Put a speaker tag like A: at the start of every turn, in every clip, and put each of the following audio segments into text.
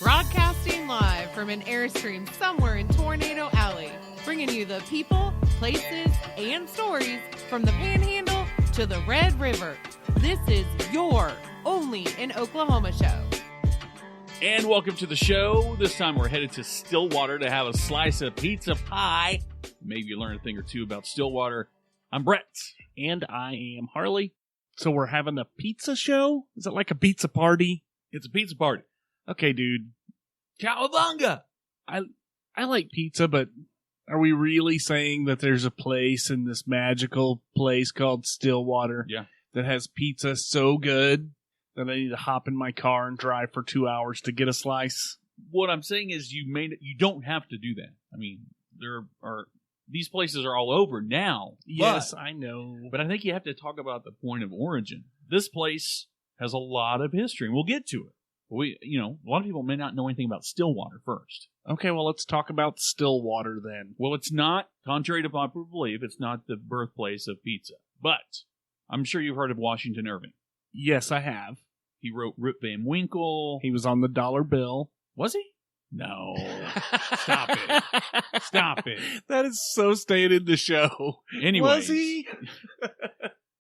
A: Broadcasting live from an Airstream somewhere in Tornado Alley, bringing you the people, places, and stories from the Panhandle to the Red River. This is your Only in Oklahoma show.
B: And welcome to the show. This time we're headed to Stillwater to have a slice of pizza pie. Maybe you learn a thing or two about Stillwater. I'm Brett.
C: And I am Harley. So we're having a pizza show? Is it like a pizza party?
B: It's a pizza party.
C: Okay, dude.
B: Cowabunga!
C: I like pizza, but are we really saying that there's a place in this magical place called Stillwater that has pizza so good that I need to hop in my car and drive for 2 hours to get a slice?
B: What I'm saying is you don't have to do that. I mean, these places are all over now.
C: Yes, I know.
B: But I think you have to talk about the point of origin. This place has a lot of history, and we'll get to it. A lot of people may not know anything about Stillwater first.
C: Okay, well, let's talk about Stillwater then.
B: Well, it's not, contrary to popular belief, it's not the birthplace of pizza. But I'm sure you've heard of Washington Irving.
C: Yes, I have.
B: He wrote Rip Van Winkle.
C: He was on the dollar bill.
B: Was he? No. Stop it. Stop it.
C: That is so staying in the show.
B: Anyways,
C: was he?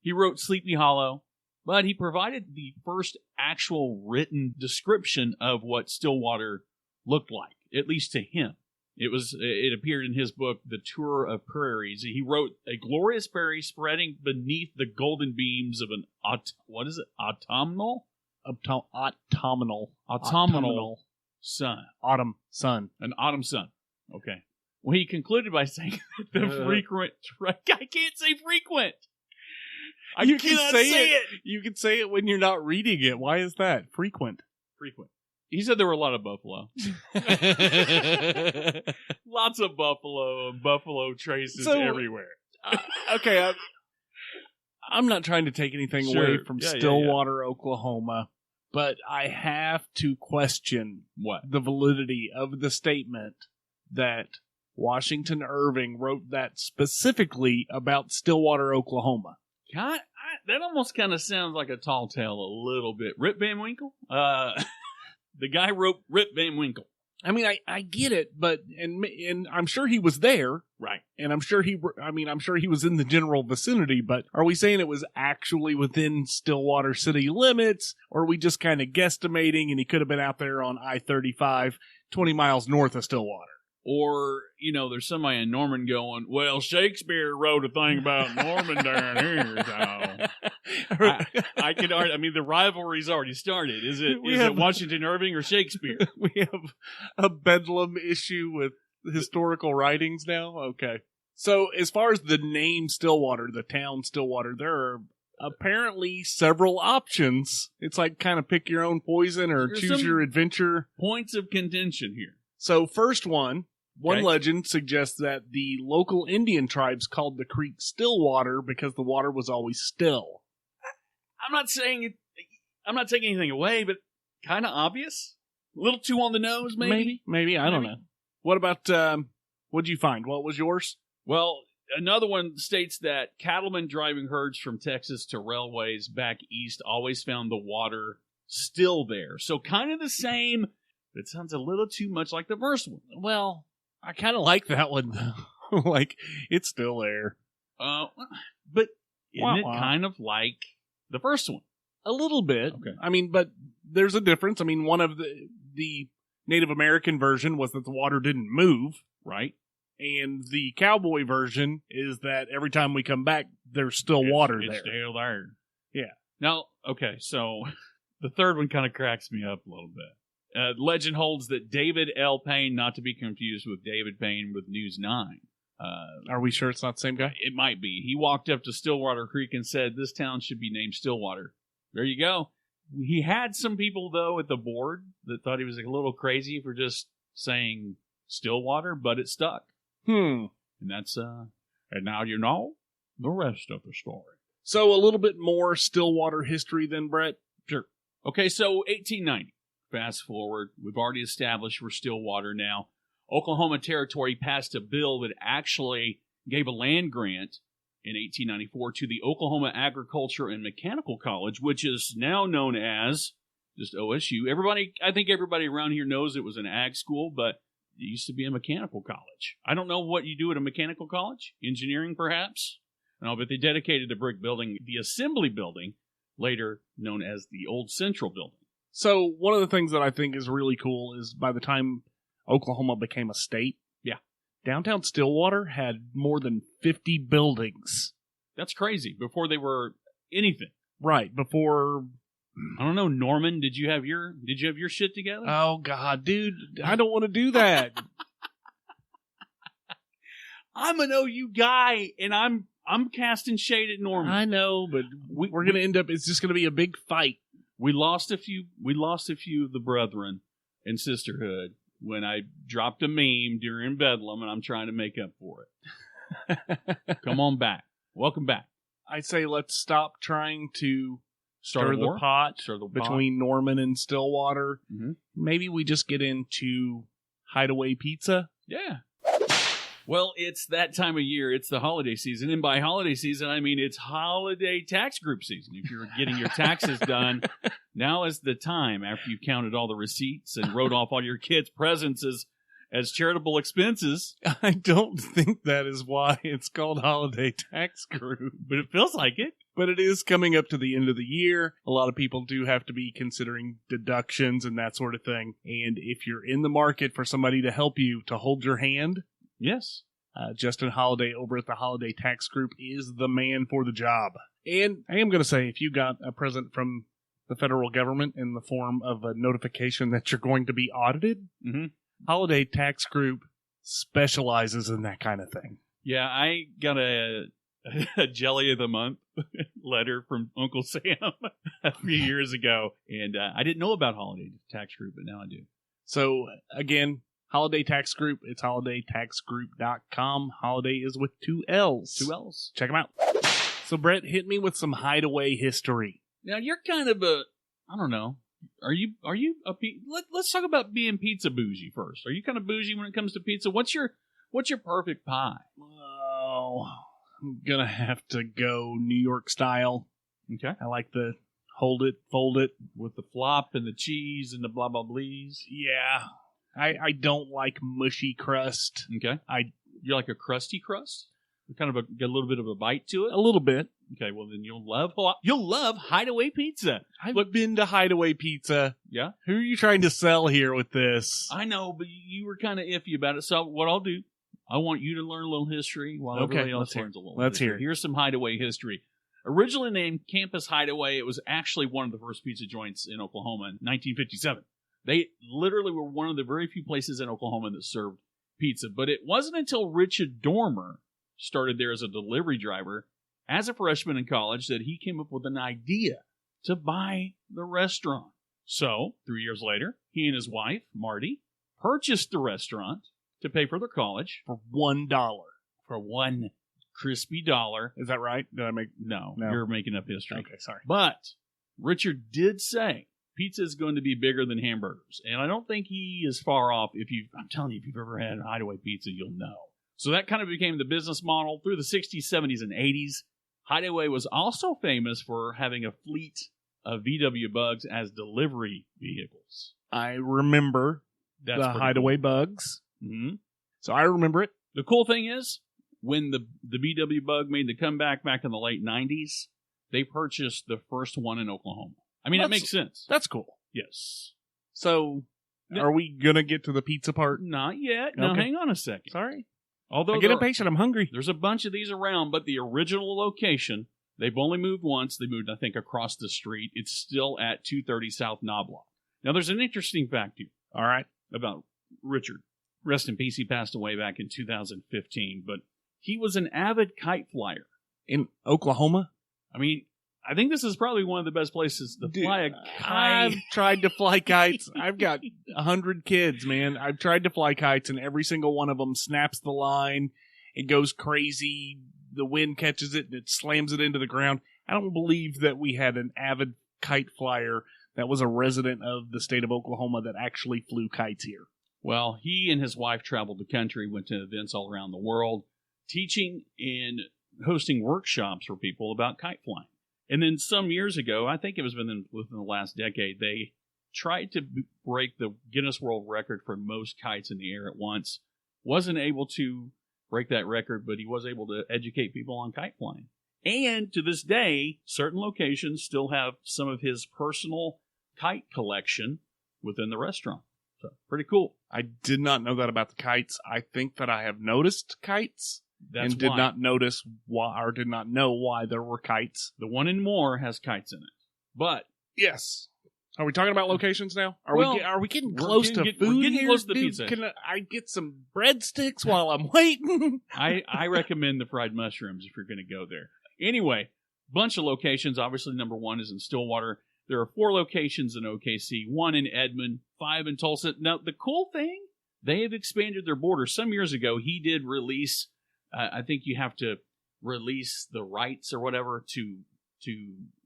B: He wrote Sleepy Hollow, but he provided the first actual written description of what Stillwater looked like, at least to him. It appeared in his book, The Tour of Prairies. He wrote, a glorious prairie spreading beneath the golden beams of an autumnal sun.
C: Autumn sun.
B: An autumn sun. Okay. Well, he concluded by saying that the frequent... I can't say frequent.
C: You can say it. You can say it when you're not reading it. Why is that? Frequent.
B: He said there were a lot of buffalo. Lots of buffalo and buffalo traces everywhere.
C: Okay, I'm not trying to take anything away from Stillwater, Oklahoma, but I have to question the validity of the statement that Washington Irving wrote that specifically about Stillwater, Oklahoma.
B: God, that almost kind of sounds like a tall tale a little bit. Rip Van Winkle? The guy wrote Rip Van Winkle.
C: I mean, I get it, but and I'm sure he was there,
B: right?
C: And I'm sure he was in the general vicinity. But are we saying it was actually within Stillwater city limits, or are we just kind of guesstimating and he could have been out there on I-35, 20 miles north of Stillwater?
B: Or, there's somebody in Norman going, well, Shakespeare wrote a thing about Norman down here, so the rivalry's already started. Is it Washington Irving or Shakespeare?
C: We have a bedlam issue with historical writings now? Okay. So, as far as the name Stillwater, the town Stillwater, there are apparently several options. It's like kind of pick your own poison or choose your adventure.
B: Points of contention here.
C: So, first one legend suggests that the local Indian tribes called the creek Stillwater because the water was always still.
B: I'm not taking anything away, but kind of obvious. A little too on the nose, maybe.
C: Maybe. I don't know. What about, what'd you find? What was yours?
B: Well, another one states that cattlemen driving herds from Texas to railways back east always found the water still there. So kind of the same, but it sounds a little too much like the first one.
C: Well, I kind of like that one, though. Like, it's still there.
B: But isn't it kind of like the first one?
C: A little bit.
B: Okay.
C: I mean, but there's a difference. I mean, one of the Native American version was that the water didn't move.
B: Right.
C: And the cowboy version is that every time we come back, there's still water there.
B: It's still there.
C: Yeah.
B: Now, okay, so the third one kind of cracks me up a little bit. Legend holds that David L. Payne, not to be confused with David Payne with News 9.
C: Are we sure it's not the same guy?
B: It might be. He walked up to Stillwater Creek and said, this town should be named Stillwater. There you go. He had some people, though, at the board that thought he was a little crazy for just saying Stillwater, but it stuck. And that's, and now you know the rest of the story.
C: So a little bit more Stillwater history then, Brett?
B: Sure. Okay, so 1890. Fast forward, we've already established we're Stillwater now. Oklahoma Territory passed a bill that actually gave a land grant in 1894 to the Oklahoma Agriculture and Mechanical College, which is now known as just OSU. I think everybody around here knows it was an ag school, but it used to be a mechanical college. I don't know what you do at a mechanical college. Engineering, perhaps? No, but they dedicated a brick building, the assembly building, later known as the Old Central Building.
C: So one of the things that I think is really cool is by the time Oklahoma became a state, downtown Stillwater had more than 50 buildings.
B: That's crazy. Before they were anything.
C: Right. Before,
B: I don't know, Norman, did you have your shit together?
C: Oh God, dude, I don't want to do that.
B: I'm an OU guy, and I'm casting shade at Norman.
C: I know, but we're going to end up. It's just going to be a big fight.
B: We lost a few of the brethren and sisterhood when I dropped a meme during Bedlam, and I'm trying to make up for it. Come on back. Welcome back.
C: I say let's stop trying to stir
B: the
C: pot between Norman and Stillwater.
B: Mm-hmm.
C: Maybe we just get into Hideaway Pizza.
B: Yeah. Well, it's that time of year. It's the holiday season. And by holiday season, I mean it's Holliday Tax Group season. If you're getting your taxes done, now is the time after you've counted all the receipts and wrote off all your kids' presents as charitable expenses.
C: I don't think that is why it's called Holliday Tax Group.
B: But it feels like it.
C: But it is coming up to the end of the year. A lot of people do have to be considering deductions and that sort of thing. And if you're in the market for somebody to help you, to hold your hand,
B: yes,
C: Justin Holliday over at the Holliday Tax Group is the man for the job. And I am going to say, if you got a present from the federal government in the form of a notification that you're going to be audited, Holliday Tax Group specializes in that kind of thing.
B: Yeah, I got a Jelly of the Month letter from Uncle Sam a few years ago, and I didn't know about Holliday Tax Group, but now I do.
C: So, again, Holliday Tax Group, it's holidaytaxgroup.com. Holiday is with 2 L's.
B: 2 L's.
C: Check them out. So, Brett, hit me with some Hideaway history.
B: Now, you're kind of I don't know. Are you let's talk about being pizza bougie first. Are you kind of bougie when it comes to pizza? What's your perfect pie?
C: Oh, I'm going to have to go New York style.
B: Okay.
C: I like the hold it, fold it.
B: With the flop and the cheese and the blah, blah, blees.
C: Yeah. I don't like mushy crust.
B: Okay. You like a crusty crust? Kind of get a little bit of a bite to it?
C: A little bit.
B: Okay, well then you'll love Hideaway Pizza.
C: I've been to Hideaway Pizza.
B: Yeah?
C: Who are you trying to sell here with this?
B: I know, but you were kind of iffy about it. So what I'll do, I want you to learn a little history while everybody else learns a little history.
C: Let's hear it.
B: Here's some Hideaway history. Originally named Campus Hideaway, it was actually one of the first pizza joints in Oklahoma in 1957. They literally were one of the very few places in Oklahoma that served pizza. But it wasn't until Richard Dormer started there as a delivery driver as a freshman in college that he came up with an idea to buy the restaurant. So, 3 years later, he and his wife, Marty, purchased the restaurant to pay for their college.
C: For $1.
B: For $1 crispy dollar.
C: Is that right? Did I make...
B: No, you're making up history.
C: Okay, sorry.
B: But Richard did say pizza is going to be bigger than hamburgers. And I don't think he is far off. I'm telling you, if you've ever had Hideaway Pizza, you'll know. So that kind of became the business model through the 60s, 70s, and 80s. Hideaway was also famous for having a fleet of VW Bugs as delivery vehicles.
C: I remember the Hideaway Bugs.
B: Mm-hmm.
C: So I remember it.
B: The cool thing is, when the VW Bug made the comeback back in the late 90s, they purchased the first one in Oklahoma. I mean, it makes sense.
C: That's cool.
B: Yes.
C: So, are we going to get to the pizza part?
B: Not yet. No, hang on a second.
C: Sorry.
B: Although
C: I get impatient. I'm hungry.
B: There's a bunch of these around, but the original location, they've only moved once. They moved, I think, across the street. It's still at 230 South Knobloch. Now, there's an interesting fact here.
C: All right.
B: About Richard. Rest in peace. He passed away back in 2015, but he was an avid kite flyer.
C: In Oklahoma?
B: I mean, I think this is probably one of the best places to fly a kite.
C: I've tried to fly kites. I've got 100 kids, man. I've tried to fly kites, and every single one of them snaps the line. It goes crazy. The wind catches it, and it slams it into the ground. I don't believe that we had an avid kite flyer that was a resident of the state of Oklahoma that actually flew kites here.
B: Well, he and his wife traveled the country, went to events all around the world, teaching and hosting workshops for people about kite flying. And then some years ago, I think it was within the last decade, they tried to break the Guinness World Record for most kites in the air at once. Wasn't able to break that record, but he was able to educate people on kite flying. And to this day, certain locations still have some of his personal kite collection within the restaurant. So, pretty cool.
C: I did not know that about the kites. I think that I have noticed kites
B: That's
C: and did
B: why.
C: not notice why, or did not know why there were kites.
B: The one in Moore has kites in it. But
C: yes. Are we talking about locations now? Are we getting
B: we're
C: close
B: getting-
C: to food
B: we're getting
C: here,
B: close to
C: dude?
B: pizza.
C: Can I get some breadsticks while I'm waiting?
B: I recommend the fried mushrooms if you're going to go there. Anyway, bunch of locations. Obviously, number one is in Stillwater. There are 4 locations in OKC, 1 in Edmond, 5 in Tulsa. Now, the cool thing, they have expanded their borders. Some years ago, he did release, I think you have to release the rights or whatever to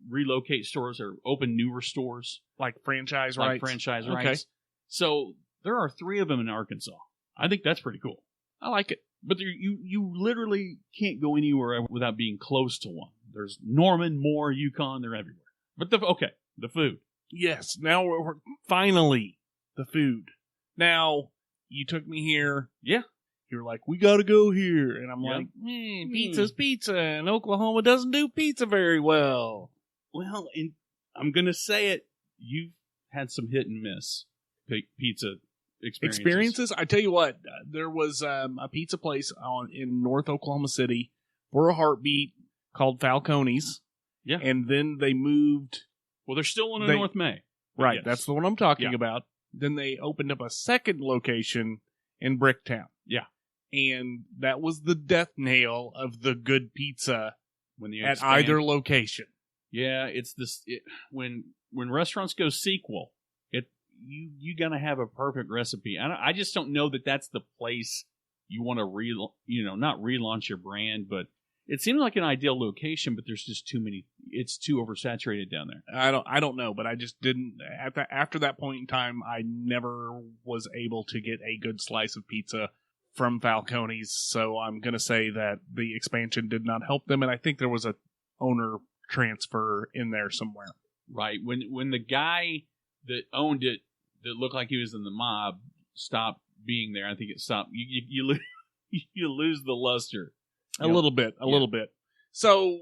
B: relocate stores or open newer stores.
C: Like franchise
B: Like
C: rights?
B: franchise
C: Okay.
B: rights. So there are 3 of them in Arkansas. I think that's pretty cool.
C: I like it.
B: But you literally can't go anywhere without being close to one. There's Norman, Moore, Yukon, they're everywhere. But the food.
C: Yes, now we're finally the food. Now, you took me here.
B: Yeah.
C: You're like, we got to go here. And I'm
B: Yep.
C: like, pizza's pizza, and Oklahoma doesn't do pizza very well.
B: Well, and I'm going to say it, you've had some hit and miss pizza experiences.
C: I tell you what, there was a pizza place in North Oklahoma City for a heartbeat called Falcone's.
B: Yeah.
C: And then they moved.
B: Well, they're still in North May.
C: Right,
B: Yes.
C: that's the one I'm talking
B: Yeah.
C: about. Then they opened up a second location in Bricktown.
B: Yeah.
C: And that was the death nail of the good pizza
B: When you
C: at
B: expand.
C: either location.
B: Yeah, it's this. When restaurants go sequel, you gotta have a perfect recipe. I just don't know that that's the place you want to not relaunch your brand, but it seems like an ideal location. But there's just too many. It's too oversaturated down there.
C: I don't know, but I just didn't. After that point in time, I never was able to get a good slice of pizza from Falcone's. So I'm gonna say that the expansion did not help them, and I think there was a owner transfer in there somewhere.
B: Right. When the guy that owned it, that looked like he was in the mob, stopped being there, I think it stopped. You lose the luster.
C: A little bit. So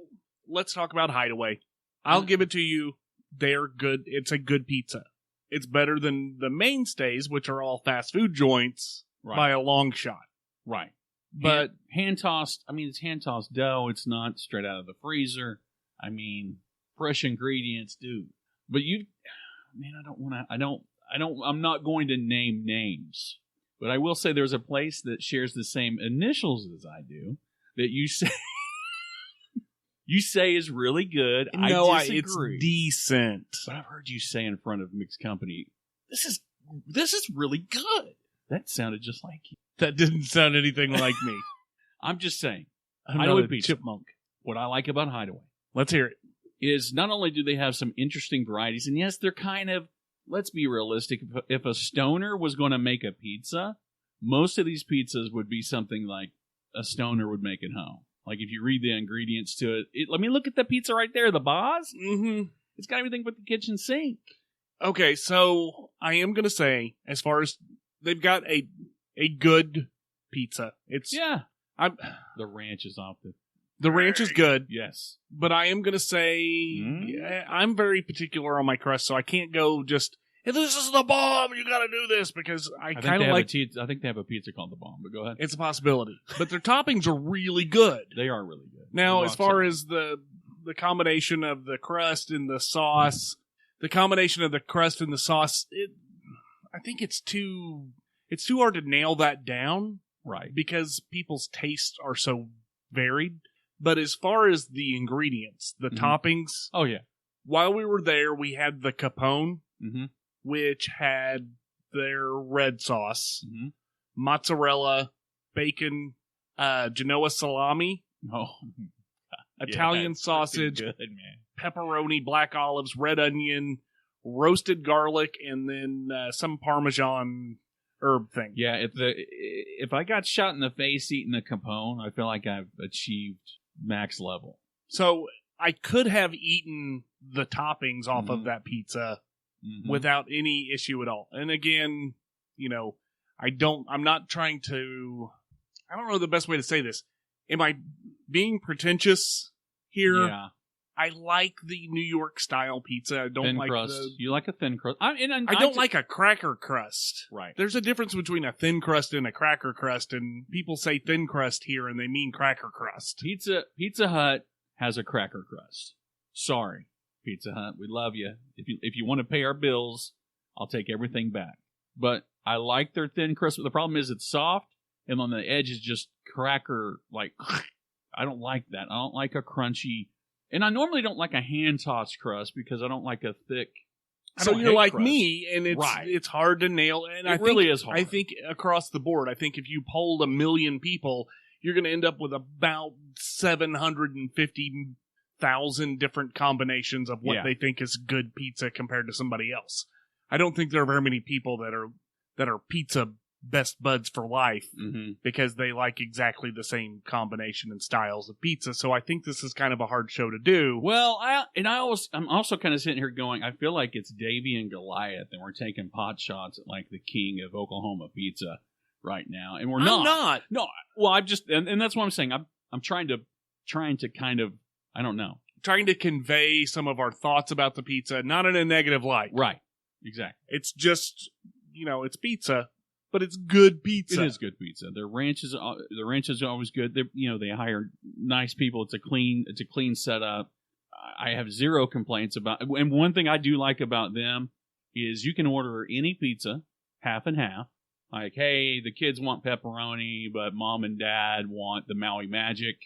C: let's talk about Hideaway. I'll give it to you. They're good. It's a good pizza. It's better than the mainstays, which are all fast food joints, by a long shot.
B: Right.
C: But
B: hand-tossed, it's hand-tossed dough. It's not straight out of the freezer. Fresh ingredients, dude. But I'm not going to name names. But I will say there's a place that shares the same initials as I do that you say is really good.
C: No,
B: I disagree.
C: it's decent.
B: But I've heard you say in front of mixed company, this is really good. That sounded just like you.
C: That didn't sound anything like me.
B: I'm just saying.
C: I'm
B: Hideaway
C: not a
B: Pizza.
C: chipmunk.
B: What I like about Hideaway
C: Let's hear it.
B: is not only do they have some interesting varieties, and yes, they're kind of, let's be realistic, if a stoner was going to make a pizza, most of these pizzas would be something like a stoner would make at home. Like if you read the ingredients to it, let me look at the pizza right there, the Boz.
C: Mm-hmm.
B: It's got everything but the kitchen sink.
C: Okay, so I am going to say, as far as they've got a good pizza, it's
B: The ranch is off
C: the ranch is good.
B: Yes.
C: But I am going to say I'm very particular on my crust, so I can't go just, hey, this is the bomb, you got to do this, because I kind of like...
B: I think they have a pizza called the Bomb, but go ahead.
C: It's a possibility. But their toppings are really good.
B: They are really good.
C: Now, as far as the combination of the crust and the sauce, I think it's too hard to nail that down.
B: Right.
C: Because people's tastes are so varied. But as far as the ingredients, the toppings.
B: Oh, yeah.
C: While we were there, we had the Capone, which had their red sauce, mozzarella, bacon, Genoa salami, Italian sausage,
B: good, man.
C: pepperoni, black olives, red onion, roasted garlic, and then some Parmesan herb thing.
B: Yeah, if I got shot in the face eating a Capone, I feel like I've achieved max level.
C: So I could have eaten the toppings off of that pizza without any issue at all. And again, I'm not trying to, I don't know the best way to say this. Am I being pretentious here?
B: Yeah.
C: I like the New York style pizza. I don't
B: thin
C: like
B: crust. You like a thin crust. I
C: don't like a cracker crust.
B: Right.
C: There's a difference between a thin crust and a cracker crust, and people say thin crust here and they mean cracker crust.
B: Pizza Hut has a cracker crust. Sorry, Pizza Hut. We love you. If you want to pay our bills, I'll take everything back. But I like their thin crust. The problem is it's soft, and on the edge is just cracker, like, I don't like that. I don't like a crunchy, and I normally don't like a hand-tossed crust because I don't like a thick.
C: So you're like crust. Me, and it's hard to nail. And
B: it really is hard.
C: I think across the board, I think if you polled 1 million people, you're going to end up with about 750,000 different combinations of what they think is good pizza compared to somebody else. I don't think there are very many people that are pizza best buds for life because they like exactly the same combination and styles of pizza. So I think this is kind of a hard show to do.
B: Well, I'm also kind of sitting here going, I feel like it's Davy and Goliath, and we're taking pot shots at like the king of Oklahoma pizza right now, and we're not.
C: I'm not.
B: No, well, I'm just, and that's what I'm saying. I'm trying to kind of, I don't know,
C: trying to convey some of our thoughts about the pizza, not in a negative light.
B: Right. Exactly.
C: It's just, it's pizza. But it's good pizza.
B: It is good pizza. The ranch is always good. They hire nice people. It's a clean setup. I have zero complaints about. And one thing I do like about them is you can order any pizza, half and half. Like, hey, the kids want pepperoni, but mom and dad want the Maui Magic.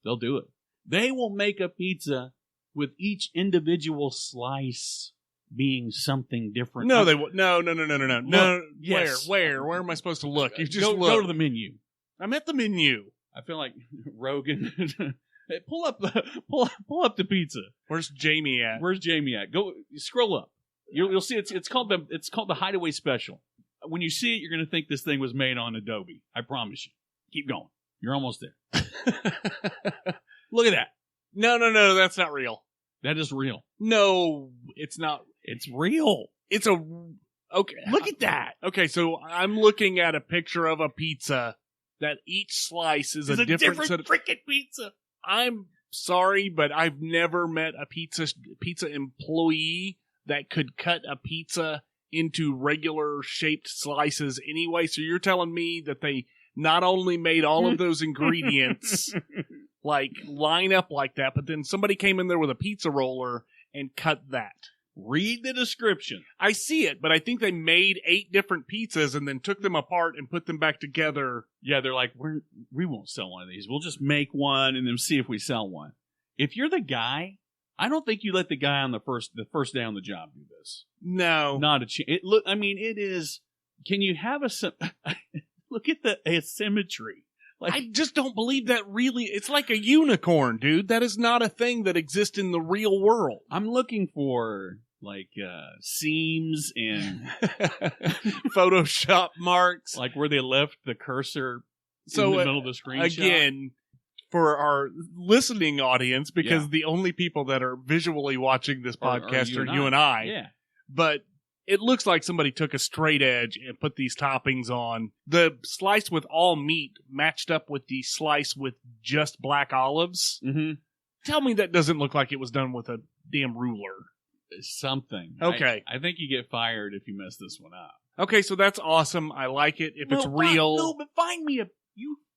B: They'll do it. They will make a pizza with each individual slice being something different.
C: No, they won't. No.
B: Yes.
C: Where am I supposed to look? You just
B: go to the menu.
C: I'm at the menu.
B: I feel like Rogan. Hey, pull up the pizza.
C: Where's Jamie at?
B: Go scroll up. You'll see it's called the Hideaway Special. When you see it, you're going to think this thing was made on Adobe. I promise you. Keep going. You're almost there. Look at that.
C: No, that's not real.
B: That is real.
C: No, it's not.
B: It's real.
C: Okay.
B: Look at that.
C: Okay, so I'm looking at a picture of a pizza that each slice is a different
B: freaking pizza.
C: I'm sorry, but I've never met a pizza employee that could cut a pizza into regular shaped slices anyway. So you're telling me that they not only made all of those ingredients like line up like that, but then somebody came in there with a pizza roller and cut that.
B: Read the description.
C: I see it, but I think they made 8 different pizzas and then took them apart and put them back together.
B: Yeah, they're like, we won't sell one of these. We'll just make one and then see if we sell one. If you're the guy, I don't think you let the guy on the first day on the job do this.
C: No,
B: not a chance. It is. Can you have look at the asymmetry? Like,
C: I just don't believe that really. It's like a unicorn, dude. That is not a thing that exists in the real world.
B: I'm looking for like seams and
C: Photoshop marks,
B: like where they left the cursor in the middle of the screen.
C: Again, for our listening audience, because the only people that are visually watching this podcast are you and I.
B: Yeah,
C: but it looks like somebody took a straight edge and put these toppings on. The slice with all meat matched up with the slice with just black olives.
B: Mm-hmm.
C: Tell me that doesn't look like it was done with a damn ruler.
B: Something.
C: Okay.
B: I think you get fired if you mess this one up.
C: Okay, so that's awesome. I like it. If it's real.
B: But find me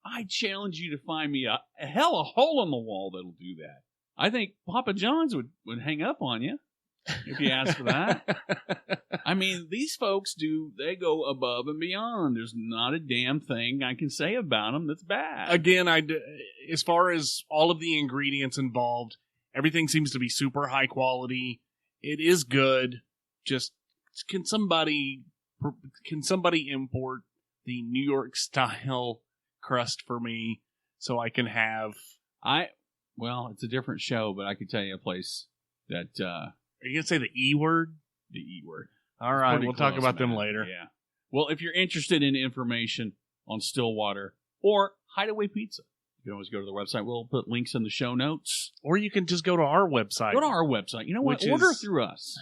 B: I challenge you to find me a hole in the wall that'll do that. I think Papa John's would hang up on you. If you ask for that. I mean, these folks they go above and beyond. There's not a damn thing I can say about them that's bad.
C: Again, as far as all of the ingredients involved, everything seems to be super high quality. It is good. Just, can somebody import the New York style crust for me so I can have...
B: Well, it's a different show, but I could tell you a place that...
C: Are you going to say the E word?
B: The E word.
C: All right, we'll talk about them later.
B: Yeah. Well, if you're interested in information on Stillwater or Hideaway Pizza, You can always go to the website. We'll put links in the show notes.
C: Or you can just go to our website.
B: Go to our website. You know what? Order through us.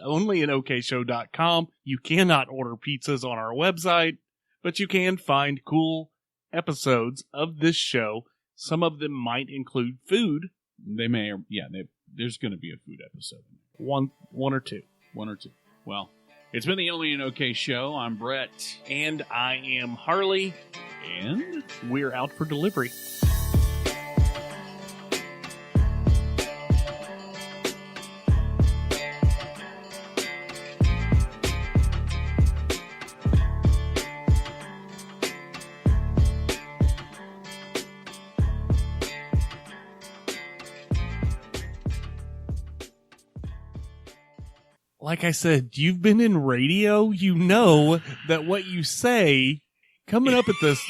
C: OnlyinOKShow.com. You cannot order pizzas on our website, but you can find cool episodes of this show. Some of them might include food.
B: They may, there's going to be a food episode.
C: One or two.
B: One or two. Well, it's been the Only in OK show. I'm Brett.
C: And I am Harley.
B: And
C: we're out for delivery. Like I said, you've been in radio. You know that what you say coming up at this,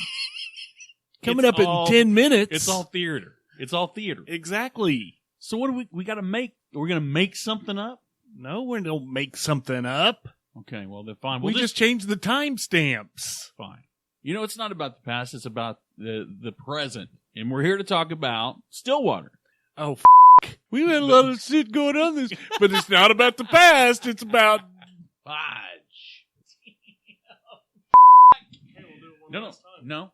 C: in 10 minutes.
B: It's all theater. It's all theater.
C: Exactly.
B: So what do we got to make? We're going to make something up?
C: No, we don't make something up.
B: Okay, well, then fine.
C: We just change the timestamps.
B: Fine. You know, it's not about the past. It's about the present. And we're here to talk about Stillwater.
C: Oh, we had a lot of shit going on this, but it's not about the past. It's about
B: fudge. No.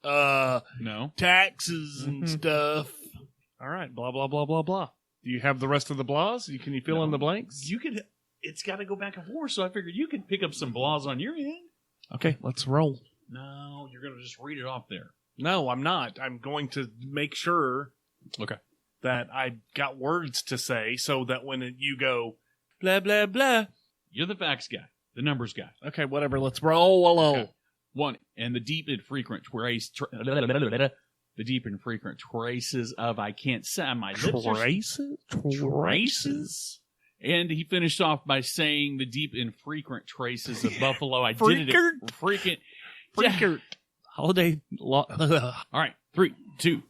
B: No.
C: Taxes and stuff. All right, blah blah blah blah blah. Do you have the rest of the blahs? Can you fill in the blanks?
B: You could. It's got to go back and forth. So I figured you could pick up some blahs on your end.
C: Okay, let's roll.
B: No, you're going to just read it off there.
C: No, I'm not. I'm going to make sure.
B: Okay.
C: That I got words to say so that when you go, blah, blah, blah.
B: You're the facts guy, the numbers guy.
C: Okay, whatever. Let's roll.
B: Okay. One, and the deep and frequent traces of, I can't say, my lips traces? And he finished off by saying the deep and frequent traces of Buffalo. I did it. Freaking.
C: Holiday.
B: All right, 3, 2,